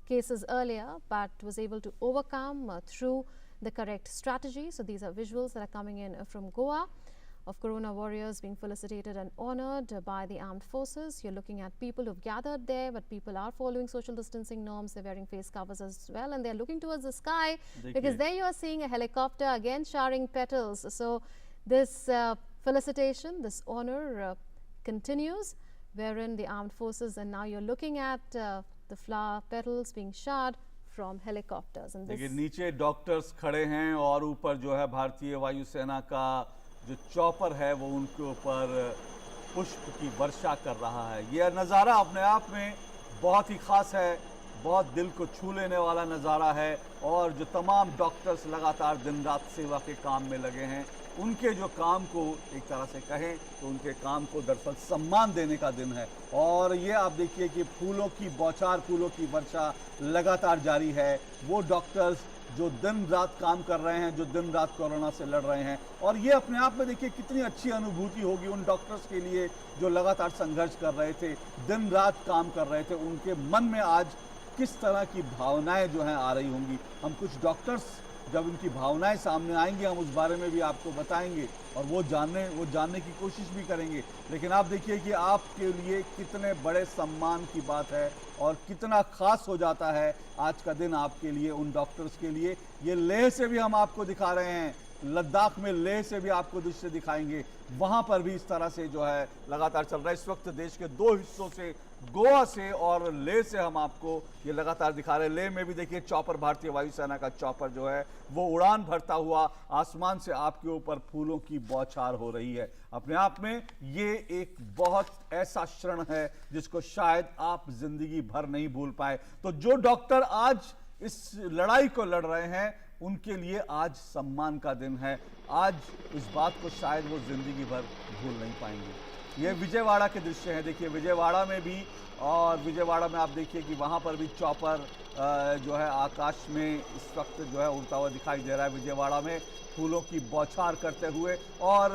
cases earlier, but was able to overcome through the correct strategy. So these are visuals that are coming in from Goa of Corona warriors being felicitated and honored by the armed forces. You're looking at people who've gathered there, but people are following social distancing norms. They're wearing face covers as well, and they're looking towards the sky because there you are seeing a helicopter again showering petals. So this felicitation, this honor continues, wherein the armed forces, and now you're looking at the flower petals being showered from helicopters. And देखिए नीचे doctors खड़े हैं और ऊपर जो है भारतीय वायुसेना का जो चॉपर है वो उनके ऊपर पुष्प की वर्षा कर रहा है। यह नज़ारा अपने आप में बहुत ही खास है, बहुत दिल को छू लेने वाला नज़ारा है। और जो तमाम डॉक्टर्स लगातार दिन रात सेवा के काम में लगे हैं, उनके जो काम को एक तरह से कहें तो उनके काम को दरअसल सम्मान देने का दिन है। और ये आप देखिए कि फूलों की बौछार, फूलों की वर्षा लगातार जारी है। वो डॉक्टर्स जो दिन रात काम कर रहे हैं, जो दिन रात कोरोना से लड़ रहे हैं, और ये अपने आप में देखिए कितनी अच्छी अनुभूति होगी उन डॉक्टर्स के लिए जो लगातार संघर्ष कर रहे थे, दिन रात काम कर रहे थे। उनके मन में आज किस तरह की भावनाएं जो हैं आ रही होंगी। हम कुछ डॉक्टर्स जब उनकी भावनाएं सामने आएंगी हम उस बारे में भी आपको बताएंगे और वो जानने की कोशिश भी करेंगे। लेकिन आप देखिए कि आपके लिए कितने बड़े सम्मान की बात है और कितना खास हो जाता है आज का दिन आपके लिए, उन डॉक्टर्स के लिए। ये लेह से भी हम आपको दिखा रहे हैं, लद्दाख में लेह से भी आपको दृश्य दिखाएंगे, वहां पर भी इस तरह से जो है लगातार चल रहा है। इस वक्त देश के दो हिस्सों से, गोवा से और लेह से हम आपको ये लगातार दिखा रहे हैं। लेह में भी देखिए चॉपर, भारतीय वायुसेना का चॉपर जो है वो उड़ान भरता हुआ आसमान से आपके ऊपर फूलों की बौछार हो रही है। अपने आप में ये एक बहुत ऐसा क्षण है जिसको शायद आप जिंदगी भर नहीं भूल पाए। तो जो डॉक्टर आज इस लड़ाई को लड़ रहे हैं उनके लिए आज सम्मान का दिन है। आज इस बात को शायद वो जिंदगी भर भूल नहीं पाएंगे। ये विजयवाड़ा के दृश्य हैं, देखिए विजयवाड़ा में भी, और विजयवाड़ा में आप देखिए कि वहाँ पर भी चॉपर जो है आकाश में इस वक्त जो है उड़ता हुआ दिखाई दे रहा है। विजयवाड़ा में फूलों की बौछार करते हुए, और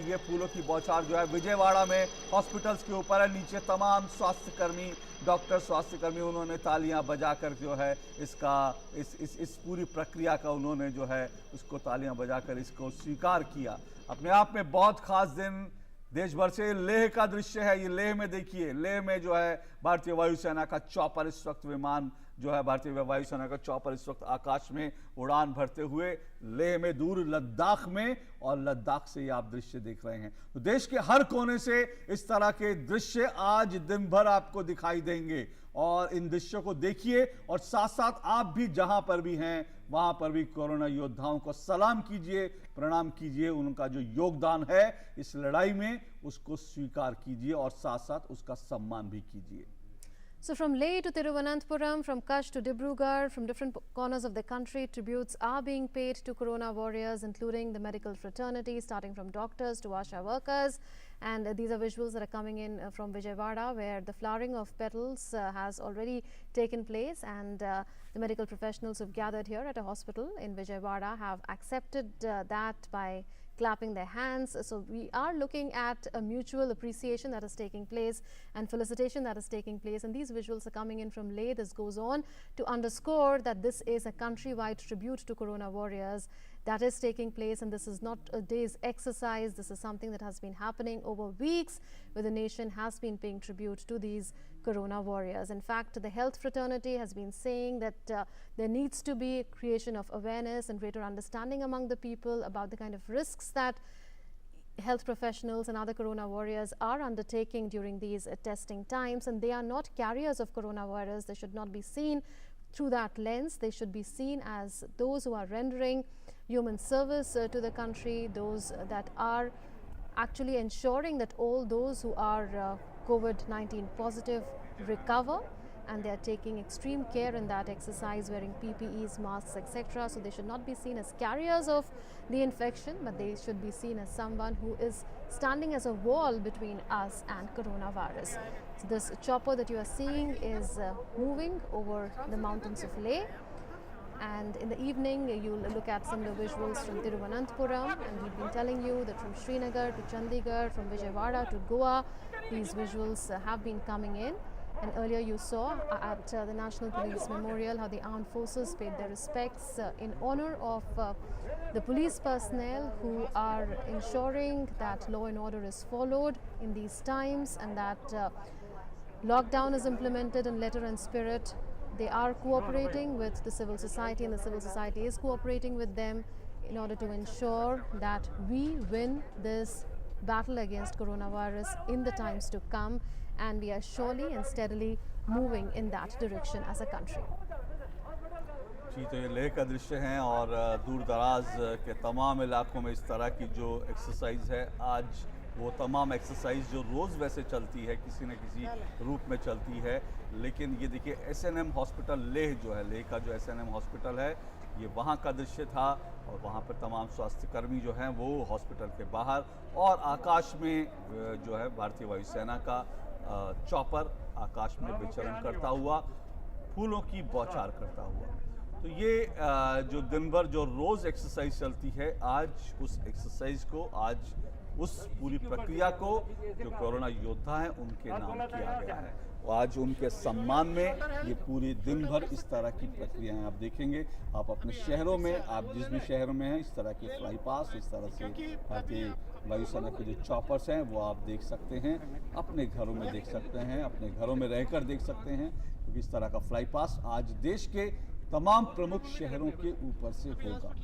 ये फूलों की बौछार जो है विजयवाड़ा में हॉस्पिटल्स के ऊपर है। नीचे तमाम स्वास्थ्यकर्मी, डॉक्टर, स्वास्थ्यकर्मी, उन्होंने तालियां बजाकर जो है इस पूरी प्रक्रिया का उन्होंने जो है उसको तालियां बजाकर इसको स्वीकार किया। अपने आप में बहुत खास दिन। देश भर से लेह का दृश्य है, ये लेह में देखिए, लेह में जो है भारतीय वायुसेना का चॉपर इस वक्त विमान जो है भारतीय वायुसेना का चॉपर इस वक्त आकाश में उड़ान भरते हुए लेह में, दूर लद्दाख में, और लद्दाख से ये आप दृश्य देख रहे हैं। तो देश के हर कोने से इस तरह के दृश्य आज दिन भर आपको दिखाई देंगे और इन दृश्यों को देखिए और साथ साथ आप भी जहां पर भी हैं वहां पर भी कोरोना योद्धाओं को सलाम कीजिए, प्रणाम कीजिए। उनका जो योगदान है इस लड़ाई में उसको स्वीकार कीजिए और साथ साथ उसका सम्मान भी कीजिए। So from Leh to Thiruvananthapuram, from Kutch to Dibrugarh, from different corners of the country, tributes are being paid to Corona warriors, including the medical fraternity, starting from doctors to ASHA workers. And these are visuals that are coming in from Vijayawada, where the flowering of petals has already taken place, and the medical professionals who've gathered here at a hospital in Vijayawada have accepted that by clapping their hands. So we are looking at a mutual appreciation that is taking place and felicitation that is taking place, and these visuals are coming in from Leh. This goes on to underscore that this is a countrywide tribute to Corona warriors that is taking place, and this is not a day's exercise. This is something that has been happening over weeks, where the nation has been paying tribute to these Corona warriors. In fact, the health fraternity has been saying that there needs to be a creation of awareness and greater understanding among the people about the kind of risks that health professionals and other Corona warriors are undertaking during these testing times, and they are not carriers of coronavirus. They should not be seen through that lens. They should be seen as those who are rendering human service to the country, those that are actually ensuring that all those who are COVID-19 positive recover, and they are taking extreme care in that exercise, wearing PPEs, masks, etc. So they should not be seen as carriers of the infection, but they should be seen as someone who is standing as a wall between us and coronavirus. So this chopper that you are seeing is moving over the mountains of Leh. And in the evening, you'll look at some of the visuals from Thiruvananthapuram, and we've been telling you that from Srinagar to Chandigarh, from Vijayawada to Goa, these visuals have been coming in. And earlier you saw at the National Police Memorial how the armed forces paid their respects in honor of the police personnel who are ensuring that law and order is followed in these times, and that lockdown is implemented in letter and spirit. They are cooperating with the civil society, and the civil society is cooperating with them in order to ensure that we win this battle against coronavirus in the times to come, and we are surely and steadily moving in that direction as a country. जी, तो ये लेह का दृश्य है और दूर दराज के तमाम इलाकों में इस तरह की जो एक्सरसाइज है, आज वो तमाम एक्सरसाइज जो रोज़ वैसे चलती है किसी न किसी रूप में चलती है, लेकिन ये देखिए एसएनएम हॉस्पिटल लेह जो है, लेह का जो एसएनएम हॉस्पिटल है, ये वहाँ का दृश्य था और वहाँ पर तमाम स्वास्थ्यकर्मी जो हैं वो हॉस्पिटल के बाहर, और आकाश में जो है भारतीय वायुसेना का चॉपर आकाश में विचरण करता हुआ, फूलों की बौछार करता हुआ। तो ये जो दिन भर जो रोज़ एक्सरसाइज चलती है, आज उस एक्सरसाइज को, आज उस पूरी प्रक्रिया को जो कोरोना योद्धा हैं उनके नाम किया गया है, और आज उनके सम्मान में ये पूरे दिन भर इस तरह की प्रक्रियाएं आप देखेंगे। आप अपने शहरों में, आप जिस भी शहर में हैं, इस तरह के फ्लाई पास, इस तरह से भारतीय वायुसेना के जो चॉपर्स हैं वो आप देख सकते हैं, अपने घरों में देख सकते हैं, अपने घरों में रहकर देख सकते हैं, क्योंकि इस तरह का फ्लाई पास आज देश के तमाम प्रमुख शहरों के ऊपर से होगा।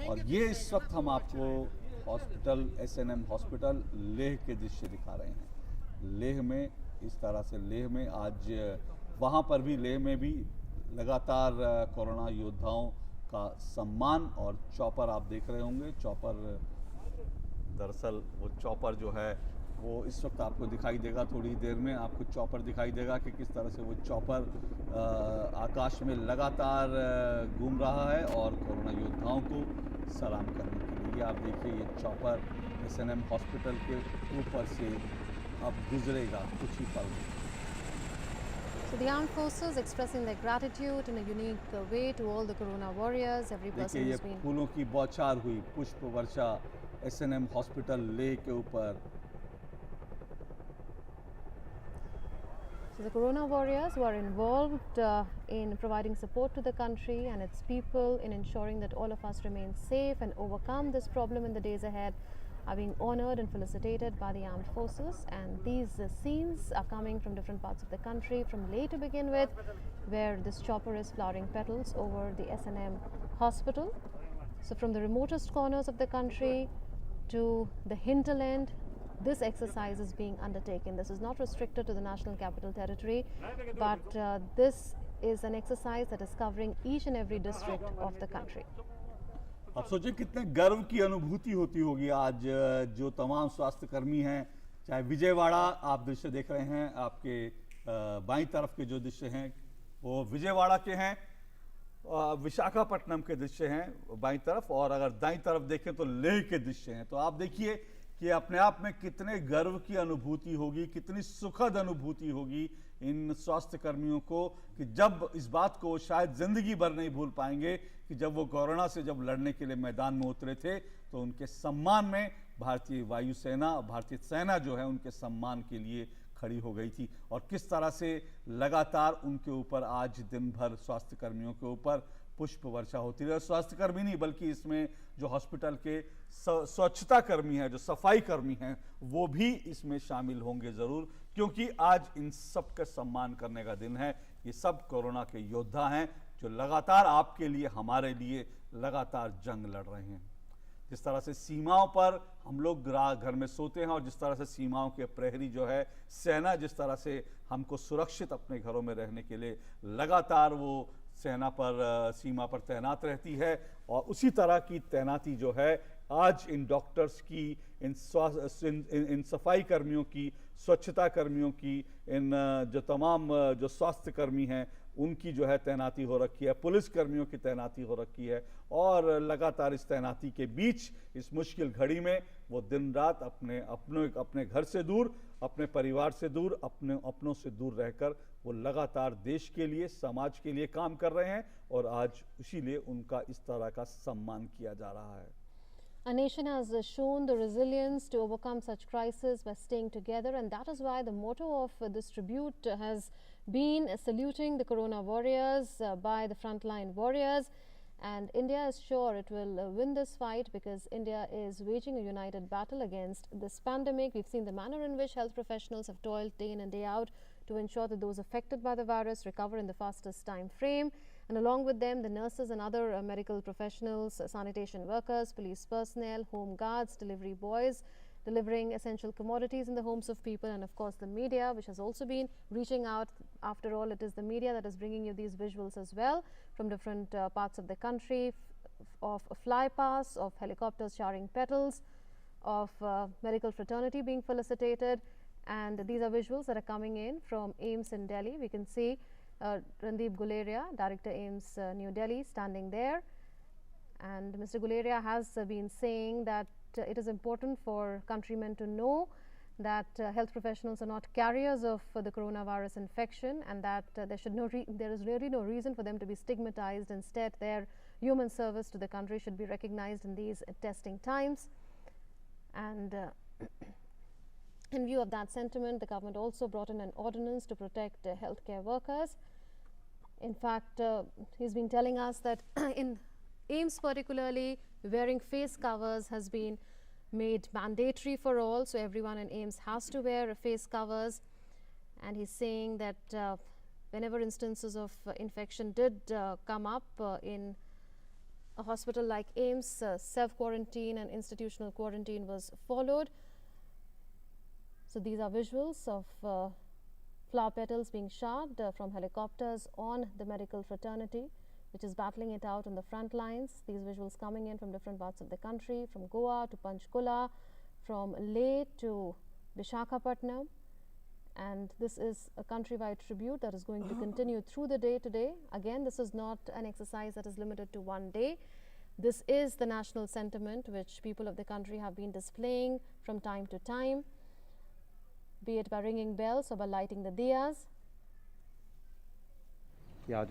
और ये इस वक्त हम आपको हॉस्पिटल, एसएनएम हॉस्पिटल लेह के दृश्य दिखा रहे हैं। लेह में इस तरह से, लेह में आज वहाँ पर भी, लेह में भी लगातार कोरोना योद्धाओं का सम्मान, और चॉपर आप देख रहे होंगे। चॉपर, दरअसल वो चॉपर जो है वो इस वक्त आपको दिखाई देगा, थोड़ी देर में आपको चॉपर दिखाई देगा कि किस तरह से वो चॉपर आकाश में लगातार घूम रहा है और कोरोना योद्धाओं को सलाम करने के लिए। आप देखिए ये चॉपर एसएनएम हॉस्पिटल के ऊपर से अब गुजरेगा कुछ ही पल में। So the armed forces expressing their gratitude in a unique way to all the corona warriors, every person देखिए ये who's been... फूलों की बौछार हुई, पुष्प वर्षा एसएनएम हॉस्पिटल लेह के ऊपर। So the corona warriors who are involved in providing support to the country and its people, in ensuring that all of us remain safe and overcome this problem in the days ahead, are being honored and felicitated by the armed forces. And these scenes are coming from different parts of the country, from Leh to begin with, where this chopper is flowering petals over the SNM hospital. So from the remotest corners of the country to the hinterland, this exercise is being undertaken. This is not restricted to the National Capital Territory, but this is an exercise that is covering each and every district of the country. आप सोचिए कितने गर्व की अनुभूति होती होगी आज जो तमाम स्वास्थ्यकर्मी हैं, चाहे विजयवाड़ा आप दृश्य देख रहे हैं, आपके बाईं तरफ के जो दृश्य हैं वो विजयवाड़ा के हैं, विशाखापट्टनम के दृश्य हैं बाईं तरफ, और अगर दाईं तरफ देखें तो लेह के दृश्य हैं। तो आप देखिए कि अपने आप में कितने गर्व की अनुभूति होगी, कितनी सुखद अनुभूति होगी इन स्वास्थ्य कर्मियों को, कि जब इस बात को शायद जिंदगी भर नहीं भूल पाएंगे कि जब वो कोरोना से जब लड़ने के लिए मैदान में उतरे थे तो उनके सम्मान में भारतीय वायुसेना, भारतीय सेना जो है उनके सम्मान के लिए खड़ी हो गई थी, और किस तरह से लगातार उनके ऊपर आज दिन भर स्वास्थ्य कर्मियों के ऊपर पुष्प वर्षा होती है। स्वास्थ्य कर्मी नहीं बल्कि इसमें जो हॉस्पिटल के स्वच्छता कर्मी हैं, जो सफाई कर्मी हैं, वो भी इसमें शामिल होंगे ज़रूर, क्योंकि आज इन सब का सम्मान करने का दिन है। ये सब कोरोना के योद्धा हैं जो लगातार आपके लिए, हमारे लिए लगातार जंग लड़ रहे हैं। जिस तरह से सीमाओं पर हम लोग घर में सोते हैं और जिस तरह से सीमाओं के प्रहरी जो है सेना, जिस तरह से हमको सुरक्षित अपने घरों में रहने के लिए लगातार वो सेना पर, सीमा पर तैनात रहती है, और उसी तरह की तैनाती जो है आज इन डॉक्टर्स की, इन सफाई कर्मियों की, स्वच्छता कर्मियों की, इन जो तमाम जो स्वास्थ्य कर्मी हैं उनकी जो है तैनाती हो रखी है, पुलिस कर्मियों की तैनाती हो रखी है, और लगातार इस तैनाती के बीच इस मुश्किल घड़ी में वो दिन रात अपने घर से दूर, अपने परिवार से दूर, अपनों से दूर रहकर वो लगातार देश के लिए, समाज के लिए काम कर रहे हैं, और आज इसीलिए उनका इस तरह का सम्मान किया जा रहा है। A nation has shown the resilience to overcome such crises by staying together, and that is why the motto of this tribute has been saluting the Corona warriors by the frontline warriors. And India is sure it will win this fight, because India is waging a united battle against this pandemic. We've seen the manner in which health professionals have toiled day in and day out to ensure that those affected by the virus recover in the fastest time frame. And along with them, the nurses and other medical professionals, sanitation workers, police personnel, home guards, delivery boys, delivering essential commodities in the homes of people, and of course the media, which has also been reaching out. After all, it is the media that is bringing you these visuals as well from different parts of the country, of flypasts, of helicopters showering petals, of medical fraternity being felicitated. And these are visuals that are coming in from AIIMS in Delhi. We can see Randeep Guleria, Director AIIMS New Delhi, standing there. And Mr. Guleria has been saying that it is important for countrymen to know that health professionals are not carriers of the coronavirus infection, and that there is really no reason for them to be stigmatized. Instead, their human service to the country should be recognized in these testing times. And in view of that sentiment, the government also brought in an ordinance to protect healthcare workers. In fact, he's been telling us that in AIIMS particularly, wearing face covers has been made mandatory for all. So everyone in AIIMS has to wear face covers. And he's saying that whenever instances of infection did come up in a hospital like AIIMS, self-quarantine and institutional quarantine was followed. So these are visuals of flower petals being showered from helicopters on the medical fraternity, which is battling it out on the front lines. These visuals coming in from different parts of the country, from Goa to Panchkula, from Leh to Visakhapatnam. And this is a countrywide tribute that is going to continue through the day today. Again, this is not an exercise that is limited to one day. This is the national sentiment which people of the country have been displaying from time to time, be it by ringing bells or by lighting the diyas.